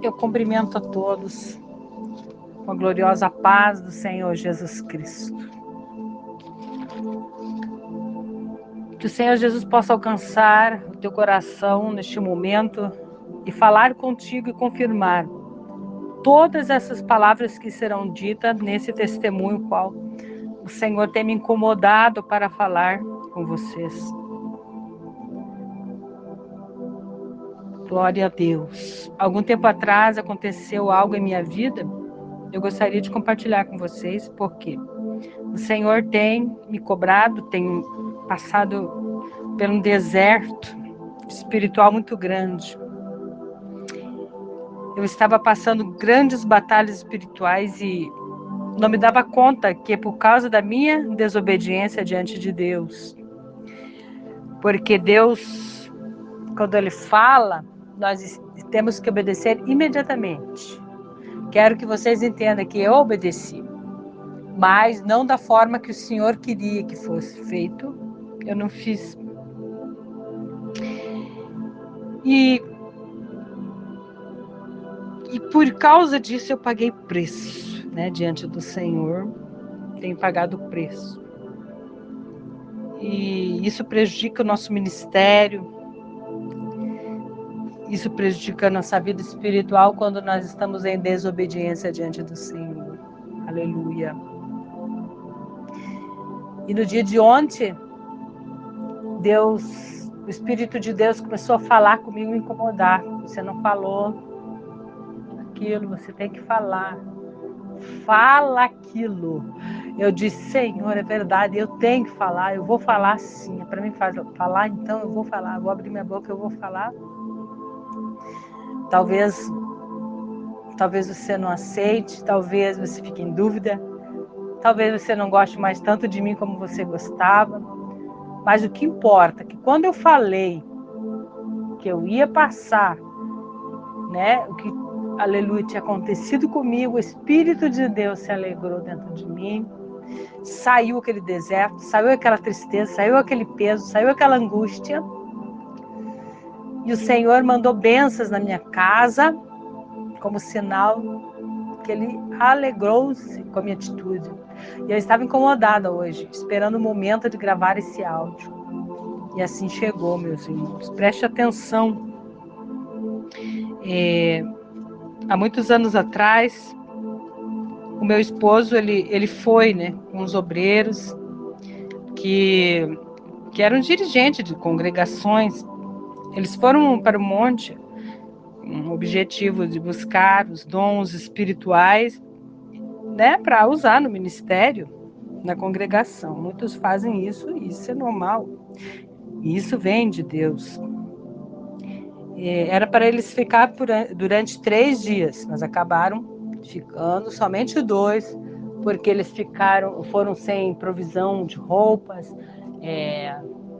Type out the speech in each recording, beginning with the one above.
Eu cumprimento a todos com a gloriosa paz do Senhor Jesus Cristo. Que o Senhor Jesus possa alcançar o teu coração neste momento e falar contigo e confirmar todas essas palavras que serão ditas nesse testemunho qual o Senhor tem me incomodado para falar com vocês. Glória a Deus. Algum tempo atrás aconteceu algo em minha vida. Eu gostaria de compartilhar com vocês, porque o Senhor tem me cobrado, tem passado por um deserto espiritual muito grande. Eu estava passando grandes batalhas espirituais e não me dava conta que é por causa da minha desobediência diante de Deus. Porque Deus, quando Ele fala, nós temos que obedecer imediatamente. Quero que vocês entendam que eu obedeci, mas não da forma que o Senhor queria que fosse feito, eu não fiz. E por causa disso eu paguei preço, né, diante do Senhor, tenho pagado preço. E isso prejudica o nosso ministério, isso prejudica a nossa vida espiritual quando nós estamos em desobediência diante do Senhor. Aleluia. E no dia de ontem, o Espírito de Deus começou a falar comigo, me incomodar. Você não falou aquilo, você tem que falar. Fala aquilo. Eu disse, Senhor, é verdade, eu tenho que falar, eu vou falar sim. É para mim falar, então eu vou falar, vou abrir minha boca, eu vou falar. Talvez você não aceite, talvez você fique em dúvida, talvez você não goste mais tanto de mim como você gostava, mas o que importa é que quando eu falei que eu ia passar, né, o que, aleluia, tinha acontecido comigo, o Espírito de Deus se alegrou dentro de mim, saiu aquele deserto, saiu aquela tristeza, saiu aquele peso, saiu aquela angústia, e o Senhor mandou bênçãos na minha casa, como sinal que Ele alegrou-se com a minha atitude. E eu estava incomodada hoje, esperando o momento de gravar esse áudio. E assim chegou, meus irmãos. Preste atenção. Há muitos anos atrás, o meu esposo, ele foi, né, com os obreiros que eram dirigentes de congregações. Eles foram para o monte, com o objetivo de buscar os dons espirituais, né, para usar no ministério, na congregação. Muitos fazem isso e isso é normal. E isso vem de Deus. Era para eles ficar durante 3 dias, mas acabaram ficando somente 2, porque eles foram sem provisão de roupas,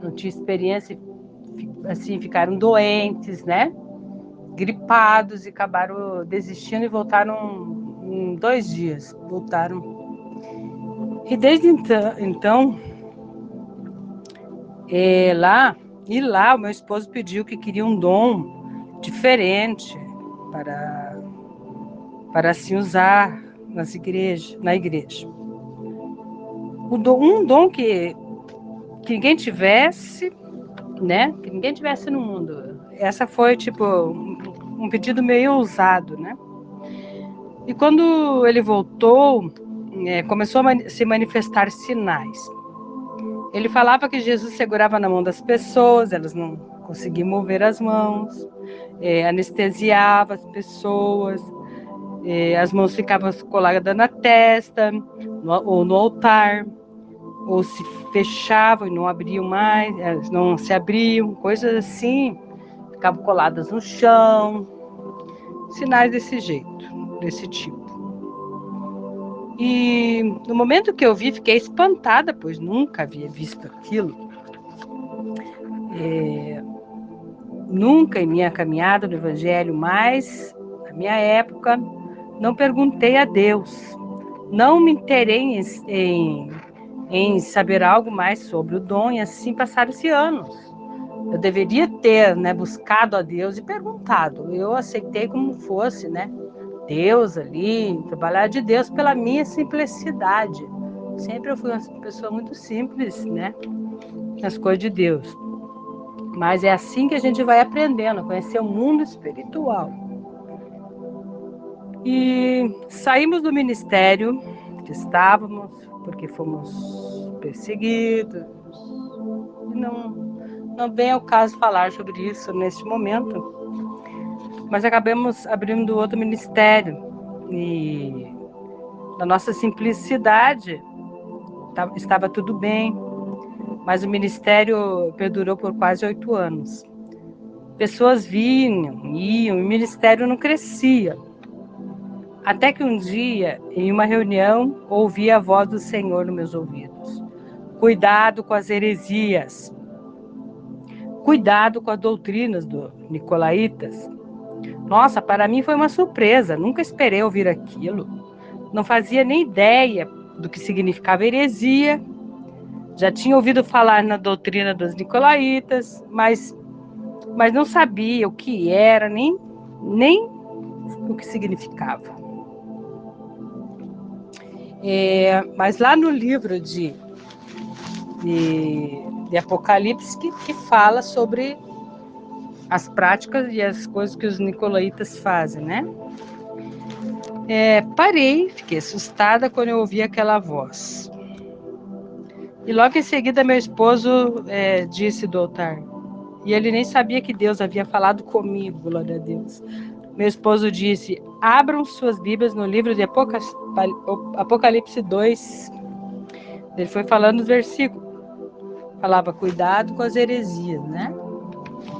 não tinha experiência, assim, ficaram doentes, né? Gripados, e acabaram desistindo e voltaram em 2 dias. Voltaram. E desde então, lá o meu esposo pediu que queria um dom diferente para se usar na igreja. Um dom que ninguém tivesse, né? Que ninguém tivesse no mundo. Essa foi tipo um pedido meio ousado, né? E quando ele voltou, começou a se manifestar sinais. Ele falava que Jesus segurava na mão das pessoas, elas não conseguiam mover as mãos, anestesiava as pessoas, as mãos ficavam coladas na testa, ou no altar, ou se fechavam e não abriam mais, não se abriam, coisas assim, ficavam coladas no chão, sinais desse jeito, desse tipo. E no momento que eu vi, fiquei espantada, pois nunca havia visto aquilo. Nunca em minha caminhada no Evangelho, mas na minha época, não perguntei a Deus, não me interessei em saber algo mais sobre o dom, e assim passaram-se anos. Eu deveria ter, né, buscado a Deus e perguntado. Eu aceitei como fosse, né? Deus ali, trabalhar de Deus pela minha simplicidade. Sempre eu fui uma pessoa muito simples, né? Nas coisas de Deus. Mas é assim que a gente vai aprendendo a conhecer o mundo espiritual. E saímos do ministério que estávamos, porque fomos perseguidos. E não vem ao caso falar sobre isso neste momento. Mas acabamos abrindo outro ministério. E na nossa simplicidade estava tudo bem. Mas o ministério perdurou por quase 8 anos. Pessoas vinham, iam, e o ministério não crescia. Até que um dia, em uma reunião, ouvi a voz do Senhor nos meus ouvidos. Cuidado com as heresias. Cuidado com as doutrinas dos nicolaítas. Nossa, para mim foi uma surpresa. Nunca esperei ouvir aquilo. Não fazia nem ideia do que significava heresia. Já tinha ouvido falar na doutrina dos nicolaítas, mas não sabia o que era, nem o que significava. Mas lá no livro de Apocalipse, que fala sobre as práticas e as coisas que os nicolaítas fazem, né? Parei, fiquei assustada quando eu ouvi aquela voz. E logo em seguida meu esposo disse do altar, e ele nem sabia que Deus havia falado comigo, glória a Deus. Meu esposo disse, abram suas Bíblias no livro de Apocalipse 2. Ele foi falando os versículos. Falava, cuidado com as heresias, né?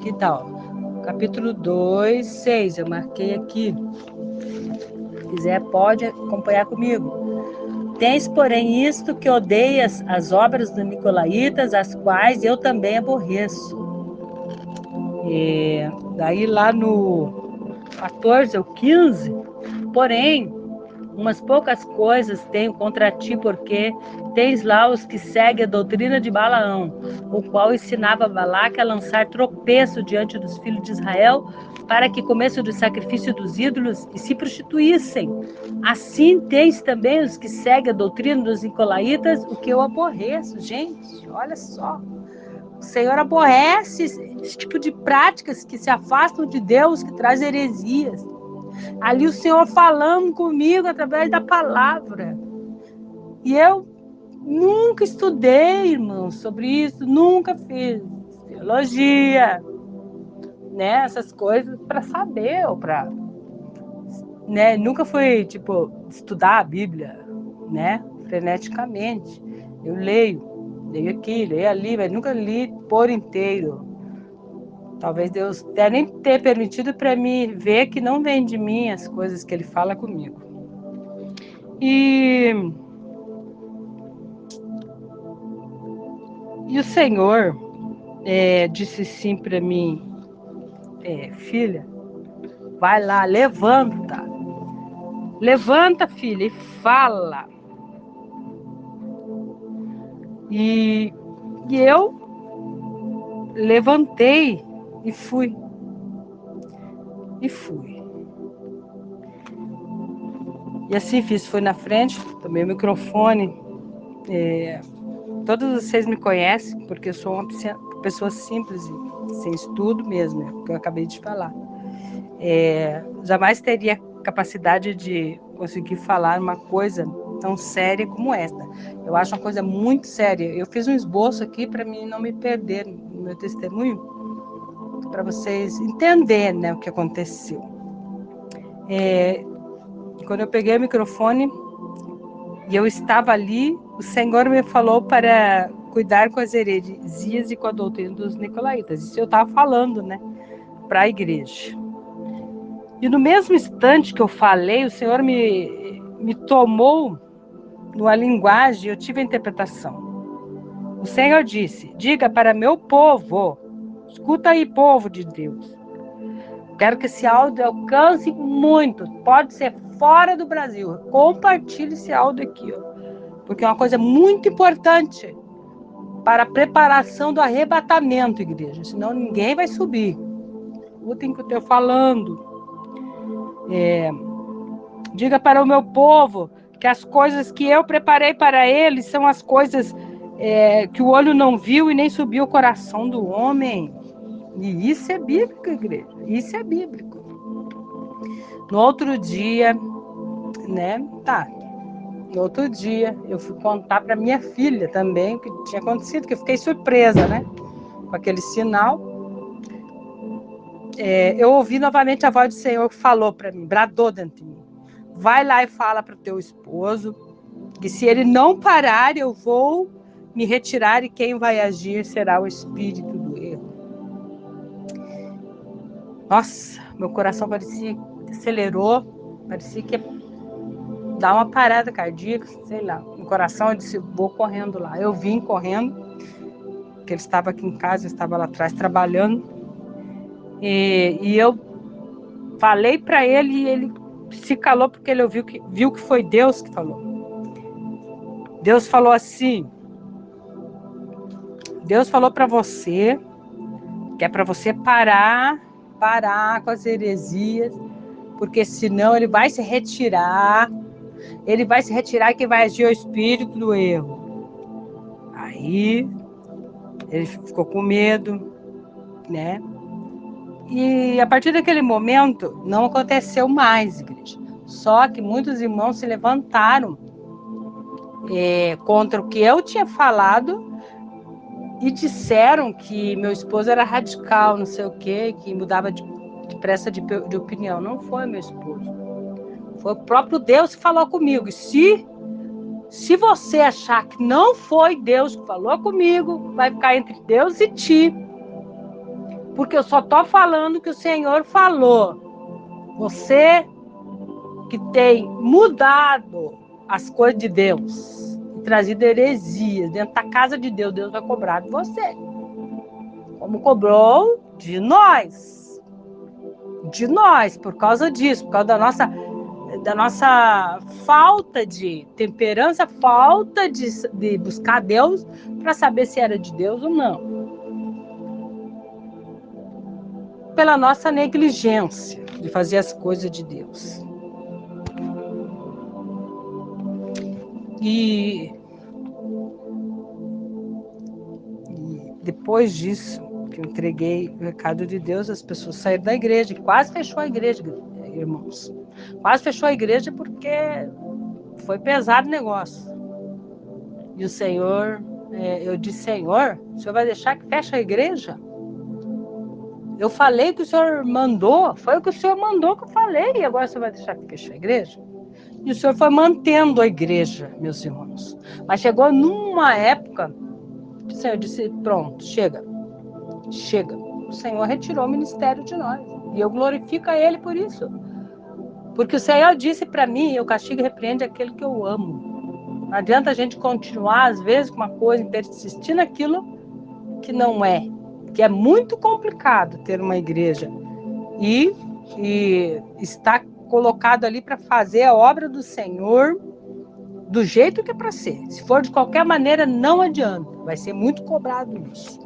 Que tal? Capítulo 2, 6, eu marquei aqui. Se quiser, pode acompanhar comigo. Tens, porém, isto que odeias as obras dos nicolaítas, as quais eu também aborreço. Daí lá no 14 ou 15, porém, umas poucas coisas tenho contra ti, porque tens lá os que seguem a doutrina de Balaão, o qual ensinava Balaque a lançar tropeço diante dos filhos de Israel, para que comessem do sacrifício dos ídolos e se prostituíssem. Assim tens também os que seguem a doutrina dos nicolaítas, o que eu aborreço. Gente, olha só. O Senhor aborrece esse tipo de práticas que se afastam de Deus, que traz heresias. Ali o Senhor falando comigo através da palavra. E eu nunca estudei, irmãos, sobre isso, nunca fiz teologia, né, essas coisas para saber ou para, né, nunca fui tipo estudar a Bíblia, né, freneticamente. Eu leio aqui, leio ali, mas nunca li por inteiro. Talvez Deus deve nem ter permitido para mim ver que não vem de mim as coisas que Ele fala comigo. E o Senhor disse assim para mim, filha, vai lá, levanta, filha, e fala. E eu levantei e fui. E assim fiz, fui na frente, tomei o microfone. Todos vocês me conhecem, porque eu sou uma pessoa simples, sem estudo mesmo, que eu acabei de falar. Jamais teria capacidade de conseguir falar uma coisa tão séria como esta. Eu acho uma coisa muito séria. Eu fiz um esboço aqui para mim não me perder no meu testemunho, para vocês entenderem, né, o que aconteceu. Quando eu peguei o microfone e eu estava ali, o Senhor me falou para cuidar com as heresias e com a doutrina dos nicolaítas. Isso eu estava falando, né, para a igreja. E no mesmo instante que eu falei, o Senhor me tomou numa linguagem, eu tive a interpretação. O Senhor disse, diga para meu povo, escuta aí, povo de Deus. Quero que esse áudio alcance muito, pode ser fora do Brasil. Compartilhe esse áudio aqui, ó, porque é uma coisa muito importante. para a preparação do arrebatamento, igreja. Senão ninguém vai subir. Escutem o que eu estou falando. Diga para o meu povo que as coisas que eu preparei para eles são as coisas que o olho não viu e nem subiu o coração do homem. E isso é bíblico, igreja. Isso é bíblico. No outro dia, né? No outro dia, eu fui contar para minha filha também o que tinha acontecido, que eu fiquei surpresa, né? Com aquele sinal. Eu ouvi novamente a voz do Senhor que falou para mim, bradou dentro de mim. Vai lá e fala para o teu esposo que se ele não parar, eu vou me retirar e quem vai agir será o espírito do erro. Nossa, meu coração parecia que acelerou, parecia que ia dar uma parada cardíaca, sei lá. No coração eu disse, vou correndo lá. Eu vim correndo, porque ele estava aqui em casa, eu estava lá atrás trabalhando. E eu falei para ele e ele se calou porque ele viu que foi Deus que falou. Deus falou assim, Deus falou para você, que é para você parar com as heresias, porque senão ele vai se retirar e quem vai agir é o espírito do erro. Aí ele ficou com medo, né? E a partir daquele momento não aconteceu mais, igreja. Só que muitos irmãos se levantaram contra o que eu tinha falado e disseram que meu esposo era radical, não sei o quê, que mudava depressa de opinião. Não foi meu esposo. Foi o próprio Deus que falou comigo. E se você achar que não foi Deus que falou comigo, vai ficar entre Deus e ti. Porque eu só estou falando que o Senhor falou. Você que tem mudado as coisas de Deus, trazido heresias dentro da casa de Deus, Deus vai cobrar de você. Como cobrou de nós. De nós, por causa disso, por causa da nossa falta de temperança, falta de buscar Deus para saber se era de Deus ou não. Pela nossa negligência de fazer as coisas de Deus. E depois disso, que eu entreguei o recado de Deus, as pessoas saíram da igreja, quase fechou a igreja, irmãos. Quase fechou a igreja porque foi pesado o negócio. E o Senhor, eu disse, Senhor, o Senhor vai deixar que feche a igreja? Eu falei que o Senhor mandou, foi o que o Senhor mandou que eu falei, e agora o Senhor vai deixar que feche a igreja? E o Senhor foi mantendo a igreja, meus irmãos. Mas chegou numa época, o Senhor disse, pronto, chega. O Senhor retirou o ministério de nós. E eu glorifico a Ele por isso. Porque o Senhor disse para mim, eu castigo e repreendo aquele que eu amo. Não adianta a gente continuar, às vezes, com uma coisa e persistir naquilo que não é. Que é muito complicado ter uma igreja. E está colocado ali para fazer a obra do Senhor do jeito que é para ser. Se for de qualquer maneira, não adianta. Vai ser muito cobrado isso.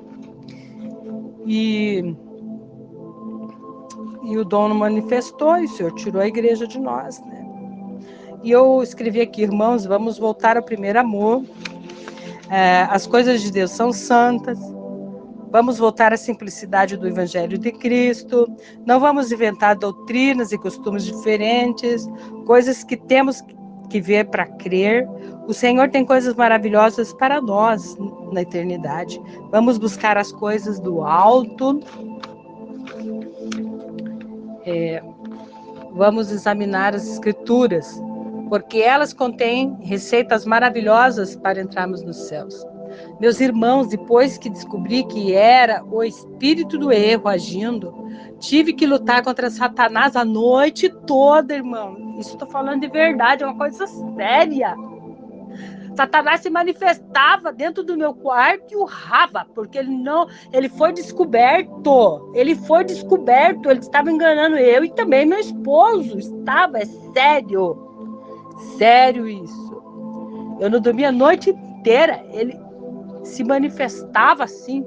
E o dono manifestou, e o Senhor tirou a igreja de nós, né? E eu escrevi aqui, irmãos, vamos voltar ao primeiro amor. As coisas de Deus são santas. Vamos voltar à simplicidade do Evangelho de Cristo. Não vamos inventar doutrinas e costumes diferentes, coisas que temos que ver para crer. O Senhor tem coisas maravilhosas para nós na eternidade. Vamos buscar as coisas do alto. Vamos examinar as Escrituras, porque elas contêm receitas maravilhosas para entrarmos nos céus. Meus irmãos, depois que descobri que era o espírito do erro agindo, tive que lutar contra Satanás a noite toda, irmão. Isso estou falando de verdade, é uma coisa séria. Satanás se manifestava dentro do meu quarto e urrava, porque ele foi descoberto. Ele estava enganando eu e também meu esposo. É sério. Sério isso. Eu não dormia a noite inteira. Ele se manifestava assim.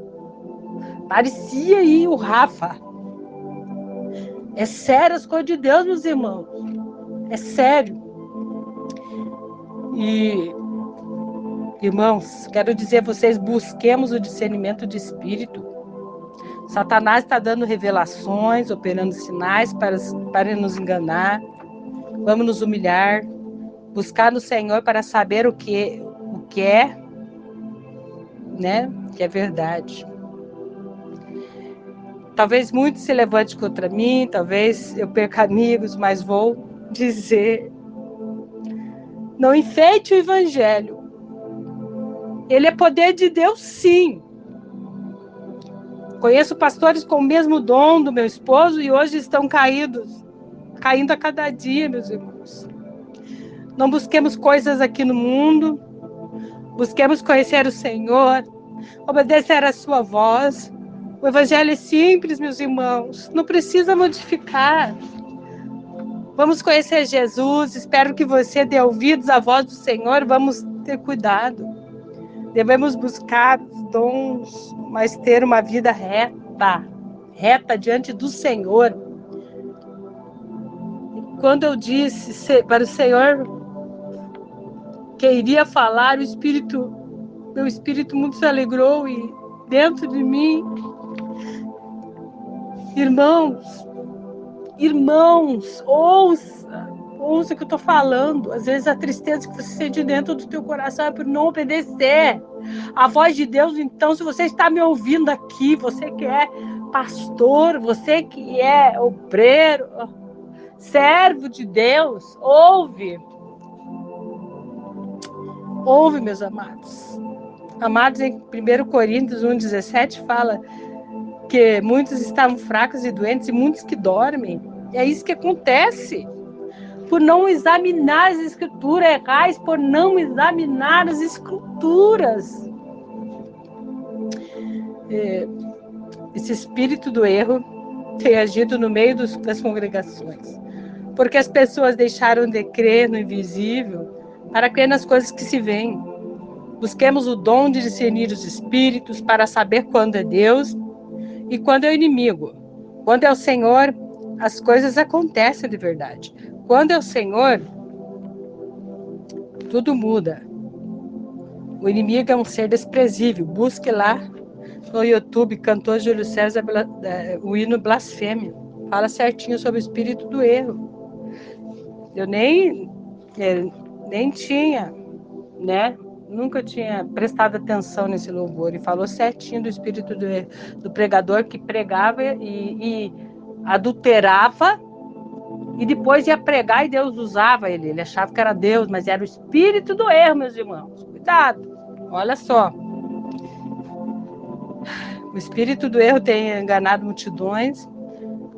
Parecia aí o Rafa. É sério as coisas de Deus, meus irmãos. É sério. E, irmãos, quero dizer a vocês, busquemos o discernimento de espírito. Satanás está dando revelações, operando sinais para nos enganar. Vamos nos humilhar, buscar no Senhor para saber o que é, né? Que é verdade. Talvez muitos se levantem contra mim, talvez eu perca amigos, mas vou dizer: não enfeite o evangelho. Ele é poder de Deus, sim. Conheço pastores com o mesmo dom do meu esposo e hoje estão caindo a cada dia, meus irmãos. Não busquemos coisas aqui no mundo, busquemos conhecer o Senhor, obedecer a sua voz. O evangelho é simples, meus irmãos, não precisa modificar. Vamos conhecer Jesus, espero que você dê ouvidos à voz do Senhor, vamos ter cuidado. Devemos buscar os dons, mas ter uma vida reta diante do Senhor. Quando eu disse para o Senhor que iria falar, meu espírito muito se alegrou e dentro de mim, irmãos, ouça o que eu estou falando. Às vezes a tristeza que você sente dentro do teu coração é por não obedecer a voz de Deus. Então, se você está me ouvindo aqui, você que é pastor, você que é obreiro, servo de Deus, ouve, meus amados. Amados, em 1 Coríntios 1,17 fala que muitos estavam fracos e doentes e muitos que dormem. É isso que acontece. Por não examinar as escrituras, errais por não examinar as escrituras. Esse espírito do erro tem agido no meio das congregações, porque as pessoas deixaram de crer no invisível para crer nas coisas que se veem. Busquemos o dom de discernir os espíritos para saber quando é Deus e quando é o inimigo. Quando é o Senhor, as coisas acontecem de verdade. Quando é o Senhor, tudo muda. O inimigo é um ser desprezível. Busque lá no YouTube, cantor Júlio César, o hino Blasfêmia. Fala certinho sobre o espírito do erro. Eu nem tinha, né? Nunca tinha prestado atenção nesse louvor. E falou certinho do espírito do pregador que pregava e adulterava e depois ia pregar e Deus usava ele. Ele achava que era Deus, mas era o espírito do erro, meus irmãos. Cuidado. Olha só. O espírito do erro tem enganado multidões.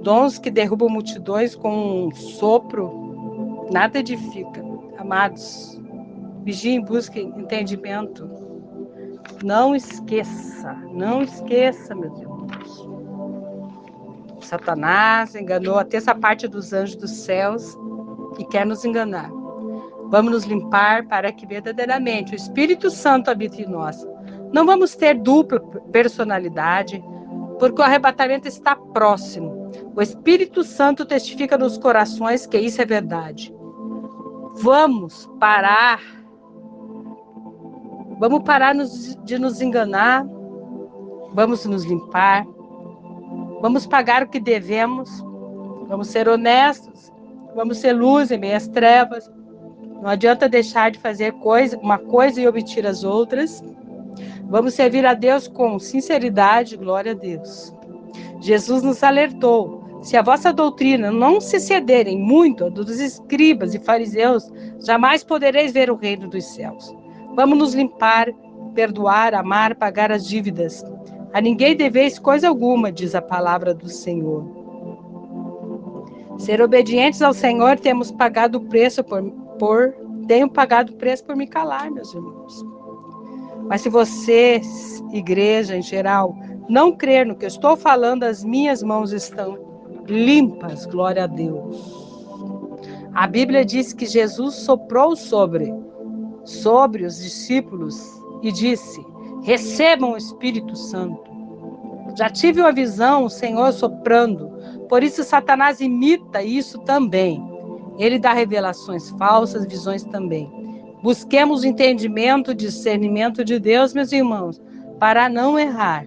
Dons que derrubam multidões com um sopro, nada edifica. Amados, vigiem, busquem entendimento. Não esqueça, meus irmãos. Satanás enganou a terça parte dos anjos dos céus e quer nos enganar. Vamos nos limpar para que verdadeiramente o Espírito Santo habite em nós. Não vamos ter dupla personalidade, porque o arrebatamento está próximo. O Espírito Santo testifica nos corações que isso é verdade. Vamos parar de nos enganar, vamos nos limpar, vamos pagar o que devemos, vamos ser honestos, vamos ser luz em meio às trevas. Não adianta deixar de fazer uma coisa e omitir as outras. Vamos servir a Deus com sinceridade, glória a Deus. Jesus nos alertou: se a vossa doutrina não se cederem muito a dos escribas e fariseus, jamais podereis ver o reino dos céus. Vamos nos limpar, perdoar, amar, pagar as dívidas. A ninguém deveis coisa alguma, diz a palavra do Senhor. Ser obedientes ao Senhor, tenho pagado o preço por me calar, meus irmãos. Mas se vocês, igreja em geral, não crer no que eu estou falando, as minhas mãos estão limpas, glória a Deus. A Bíblia diz que Jesus soprou sobre os discípulos e disse: Recebam o Espírito Santo. Já tive uma visão, o Senhor soprando. Por isso Satanás imita isso também. Ele dá revelações falsas, visões também. Busquemos o entendimento, discernimento de Deus, meus irmãos, para não errar,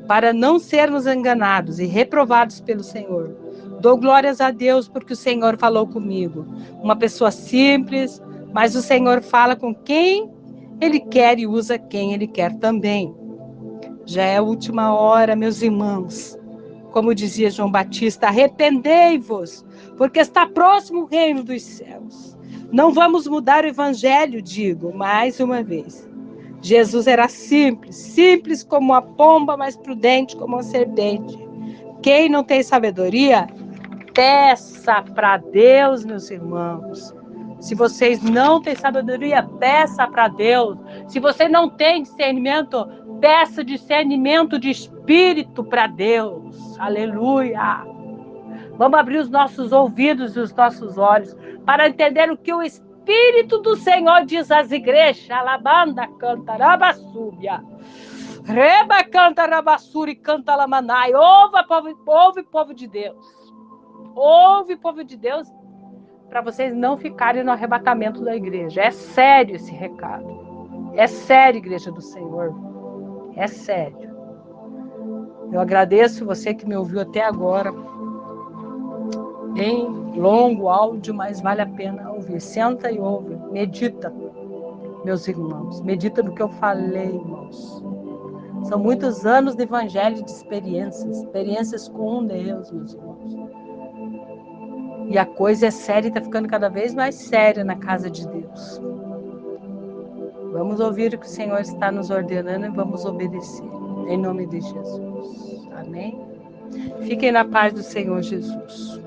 para não sermos enganados e reprovados pelo Senhor. Dou glórias a Deus porque o Senhor falou comigo. Uma pessoa simples, mas o Senhor fala com quem Ele quer e usa quem Ele quer também. Já é a última hora, meus irmãos. Como dizia João Batista, arrependei-vos, porque está próximo o reino dos céus. Não vamos mudar o evangelho, digo, mais uma vez. Jesus era simples, simples como a pomba, mas prudente como a serpente. Quem não tem sabedoria, peça para Deus, meus irmãos. Se vocês não têm sabedoria, peça para Deus. Se você não tem discernimento, peça discernimento de espírito para Deus. Aleluia! Vamos abrir os nossos ouvidos e os nossos olhos para entender o que o Espírito do Senhor diz às igrejas. Alabanda canta rabassúbia. Reba canta rabassuri canta lamanai. Ouve, povo de Deus. Ouve, povo de Deus, para vocês não ficarem no arrebatamento da igreja. É sério esse recado. É sério, igreja do Senhor. É sério. Eu agradeço você que me ouviu até agora. Em longo áudio, mas vale a pena ouvir. Senta e ouve. Medita, meus irmãos. Medita no que eu falei, irmãos. São muitos anos de evangelho, de experiências com Deus, meus irmãos. E a coisa é séria e está ficando cada vez mais séria na casa de Deus. Vamos ouvir o que o Senhor está nos ordenando e vamos obedecer. Em nome de Jesus. Amém? Fiquem na paz do Senhor Jesus.